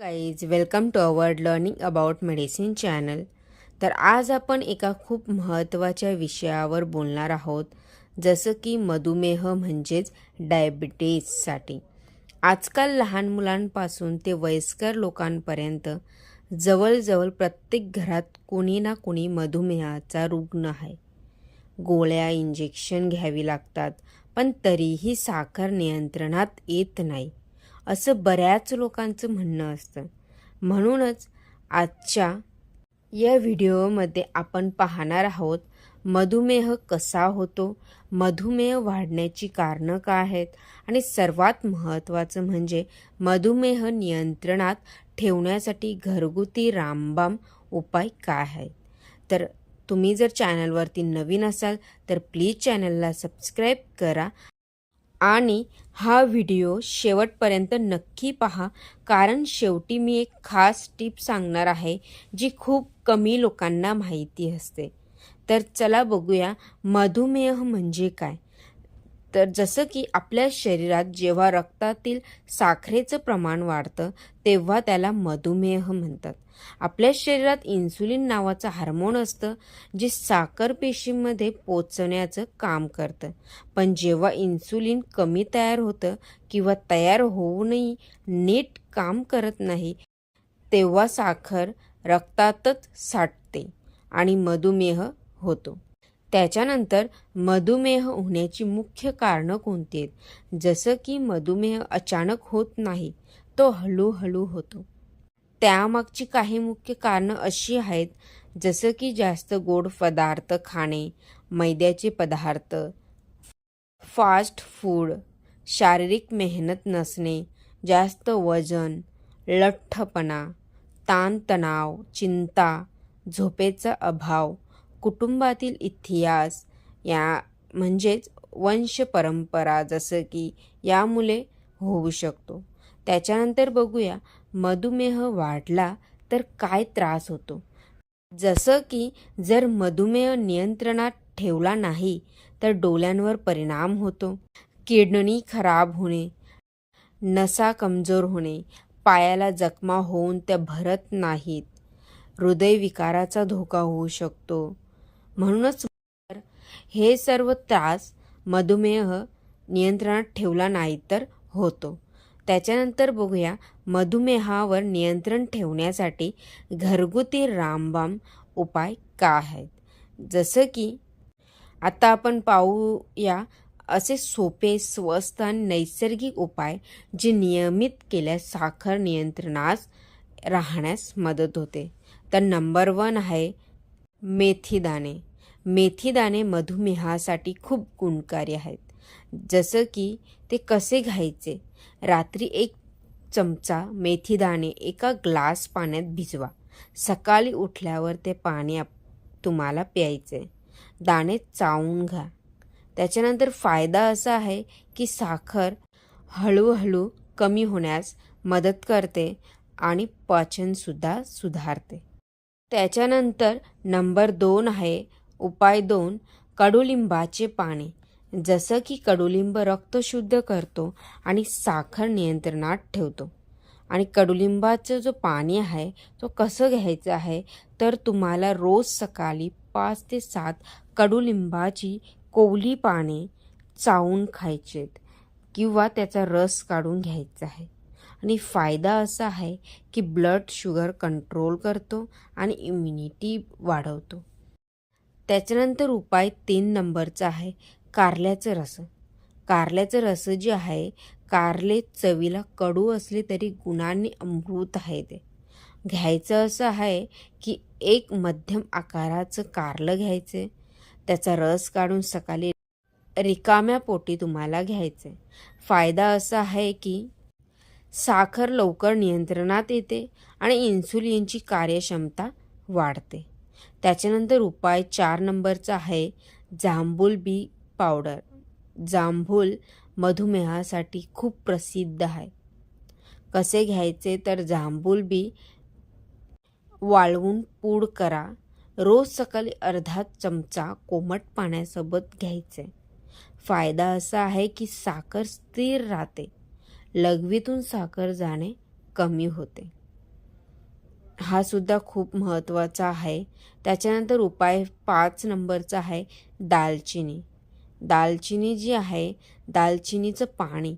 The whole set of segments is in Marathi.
Guys welcome to our learning about medicine channel. तर आज आपण एका खूप महत्त्वाच्या विषयावर बोलणार आहोत, जसं की मधुमेह म्हणजेच डायबिटीजसाठी. आजकाल लहान मुलांपासून ते वयस्कर लोकांपर्यंत जवळजवळ प्रत्येक घरात कोणी ना कोणी मधुमेहाचा रुग्ण आहे. गोळ्या इंजेक्शन घ्यावी लागतात, पण तरीही साखर नियंत्रणात येत नाही असं बऱ्याच लोकांचं म्हणणं असतं. म्हणूनच आजच्या या व्हिडिओमध्ये आपण पाहणार आहोत मधुमेह कसा होतो, मधुमेह वाढण्याची कारणं काय आहेत आणि सर्वात महत्त्वाचं म्हणजे मधुमेह नियंत्रणात ठेवण्यासाठी घरगुती रामबाण उपाय काय आहेत. तर तुम्ही जर चॅनलवरती नवीन असाल तर प्लीज चॅनलला सबस्क्राईब करा आणि हा व्हिडिओ शेवटपर्यंत नक्की पहा, कारण शेवटी मी एक खास टिप सांगणार आहे जी खूप कमी लोकांना माहिती असते. तर चला बघूया मधुमेह म्हणजे काय. तर जसं की आपल्या शरीरात जेव्हा रक्तातील साखरेचं प्रमाण वाढतं तेव्हा त्याला मधुमेह म्हणतात. आपल्या शरीरात इन्सुलिन नावाचं हार्मोन असतं जे साखर पेशींमध्ये पोचवण्याचं काम करतं. पण जेव्हा इन्सुलिन कमी तयार होतं किंवा तयार होऊनही नीट काम करत नाही तेव्हा साखर रक्तातच साठते आणि मधुमेह होतो. त्याच्यानंतर मधुमेह होण्याची मुख्य कारणं कोणती आहेत, जसं की मधुमेह अचानक होत नाही, तो हळूहळू होतो. त्यामागची काही मुख्य कारणं अशी आहेत, जसं की जास्त गोड पदार्थ खाणे, मैद्याचे पदार्थ, फास्ट फूड, शारीरिक मेहनत नसणे, जास्त वजन, लठ्ठपणा, ताणतणाव, चिंता, झोपेचा अभाव, कुटुंबातील इतिहास या म्हणजेच वंश परंपरा जसं की यामुळे होऊ शकतो. त्याच्यानंतर बघूया मधुमेह वाढला तर काय त्रास होतो. जसं की जर मधुमेह नियंत्रणात ठेवला नाही तर डोळ्यांवर परिणाम होतो, किडनी खराब होणे, नसा कमजोर होणे, पायाला जखमा होऊन त्या भरत नाहीत, हृदयविकाराचा धोका होऊ शकतो. म्हणूनच हे सर्व त्रास मधुमेह नियंत्रणात ठेवला नाही तर होतो. त्याच्यानंतर बघूया मधुमेहावर नियंत्रण ठेवण्यासाठी घरगुती रामबाण उपाय काय आहेत. जसं की आता आपण पाहूया असे सोपे, स्वस्त आणि नैसर्गिक उपाय जे नियमित केल्यास साखर नियंत्रणास राहण्यास मदत होते. तर नंबर 1 आहे मेथीदाणे. मेथीदाणे मधुमेहासाठी खूप गुणकारी आहेत. जसं की ते कसे घ्यायचे, रात्री 1 चमचा मेथीदाणे एका ग्लास पाण्यात भिजवा. सकाळी उठल्यावर ते पाणी तुम्हाला प्यायचे. दाणे चावून घ्या. त्याच्यानंतर फायदा असा आहे की साखर हळूहळू कमी होण्यास मदत करते आणि पचनसुद्धा सुधारते. त्याच्यानंतर नंबर 2 आहे उपाय 2 कडुलिंबाचे पाणी. जसं की कडुलिंब रक्त शुद्ध करतो आणि साखर नियंत्रणात ठेवतो. आणि कडुलिंबाचं जो पाणी आहे तो कसं घ्यायचं आहे, तर तुम्हाला रोज सकाळी 5 ते 7 कडुलिंबाची कोवली पाने चावून खायचेत किंवा त्याचा रस काढून घ्यायचा आहे. आणि फायदा असा आहे की ब्लड शुगर कंट्रोल करतो आणि इम्युनिटी वाढवतो. त्याच्यानंतर उपाय 3 नंबरचा आहे कारल्याचं रस. कारल्याचं रस जे आहे, कारले चवीला कडू असले तरी गुणांनी अमृत आहे. ते घ्यायचं असं आहे की एक मध्यम आकाराचं कारलं घ्यायचे, त्याचा रस काढून सकाळी रिकाम्या पोटी तुम्हाला घ्यायचे. फायदा असा आहे की साखर लवकर नियंत्रणात येते आणि इन्सुलिनची कार्यक्षमता वाढते. त्याच्यानंतर उपाय 4 नंबरचा आहे जांभूळ बी पावडर. जांभूळ मधुमेहासाठी खूप प्रसिद्ध आहे. कसे घ्यायचे, तर जांभूळ बी वाळवून पूड करा. रोज सकाळी अर्धा चमचा कोमट पाण्यासोबत घ्यायचे. फायदा असा आहे की साखर स्थिर राहते, लघवीतून साखर जाणे कमी होते. हा सुद्धा खूप महत्त्वाचा आहे. त्याच्यानंतर उपाय 5 नंबरचा आहे दालचिनी. दालचिनी जी आहे, दालचिनीचं पाणी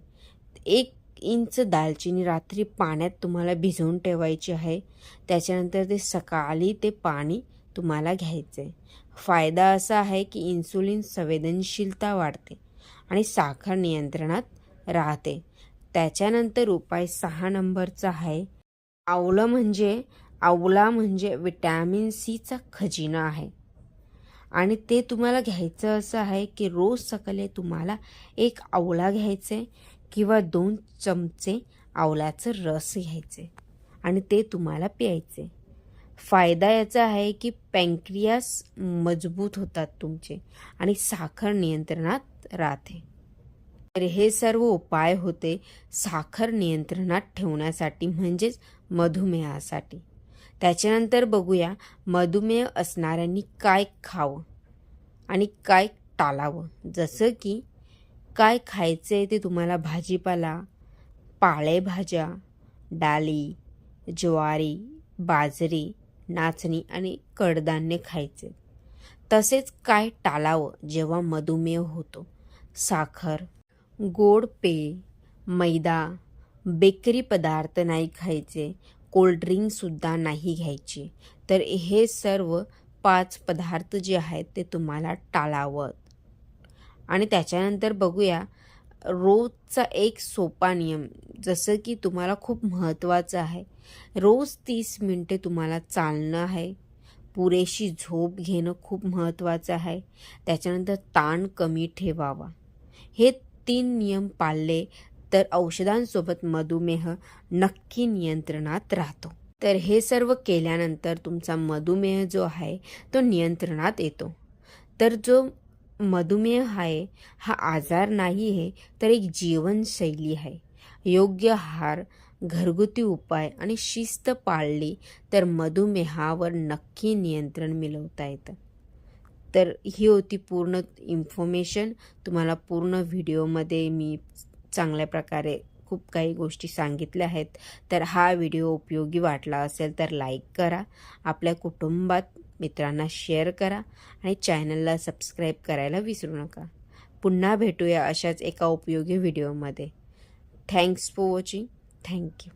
1 इंच दालचिनी रात्री पाण्यात तुम्हाला भिजवून ठेवायची आहे. त्याच्यानंतर ते सकाळी ते पाणी तुम्हाला घ्यायचं आहे. फायदा असा आहे की इन्सुलिन संवेदनशीलता वाढते आणि साखर नियंत्रणात राहते. त्याच्यानंतर उपाय 6 नंबरचा आहे आवळा म्हणजे विटॅमिन सीचा खजिना आहे आणि ते तुम्हाला घ्यायचं असं आहे की रोज सकाळी तुम्हाला 1 आवळा घ्यायचा आहे किंवा 2 चमचे आवळ्याचं रस घ्यायचे आणि ते तुम्हाला प्यायचे. फायदा याचा आहे की पॅन्क्रियास मजबूत होतात तुमचे आणि साखर नियंत्रणात राहते. तर हे सर्व उपाय होते साखर नियंत्रणात ठेवण्यासाठी म्हणजेच मधुमेहासाठी. त्याच्यानंतर बघूया मधुमेह असणाऱ्यांनी काय खावं आणि काय टाळावं. जसं की काय खायचं आहे ते तुम्हाला भाजीपाला, पालेभाज्या, डाळी, ज्वारी, बाजरी, नाचणी आणि कडधान्य खायचे. तसेच काय टाळावं जेव्हा मधुमेह होतो. साखर, गोड पेय, मैदा, बेकरी पदार्थ नाही खायचे, कोल्ड्रिंकसुद्धा नाही घ्यायची. तर हे सर्व 5 पदार्थ जे आहेत ते तुम्हाला टाळावं. आणि त्याच्यानंतर बघूया रोजचा एक सोपा नियम, जसं की तुम्हाला खूप महत्त्वाचं आहे. रोज 30 मिनिटे तुम्हाला चालणं आहे. पुरेशी झोप घेणं खूप महत्त्वाचं आहे. त्याच्यानंतर ताण कमी ठेवावा. हे 3 नियम पाळले तर औषधांसोबत मधुमेह नक्की नियंत्रणात राहतो. तर हे सर्व केल्यानंतर तुमचा मधुमेह जो आहे तो नियंत्रणात येतो. तर जो मधुमेह आहे हा आजार नाही आहे, तर एक जीवनशैली आहे. योग्य आहार, घरगुती उपाय आणि शिस्त पाळली तर मधुमेहावर नक्की नियंत्रण मिळवता येतं. तर ही होती पूर्ण इन्फॉर्मेशन. तुम्हाला पूर्ण व्हिडिओमध्ये मी चांगल्या प्रकारे खूप काही गोष्टी सांगितल्या आहेत. तर हा व्हिडिओ उपयोगी वाटला असेल तर लाईक करा, आपल्या कुटुंबात मित्रांना शेअर करा आणि चॅनलला सबस्क्राईब करायला विसरू नका. पुन्हा भेटूया अशाच एका उपयोगी व्हिडिओमध्ये. Thanks for watching. थँक्यू.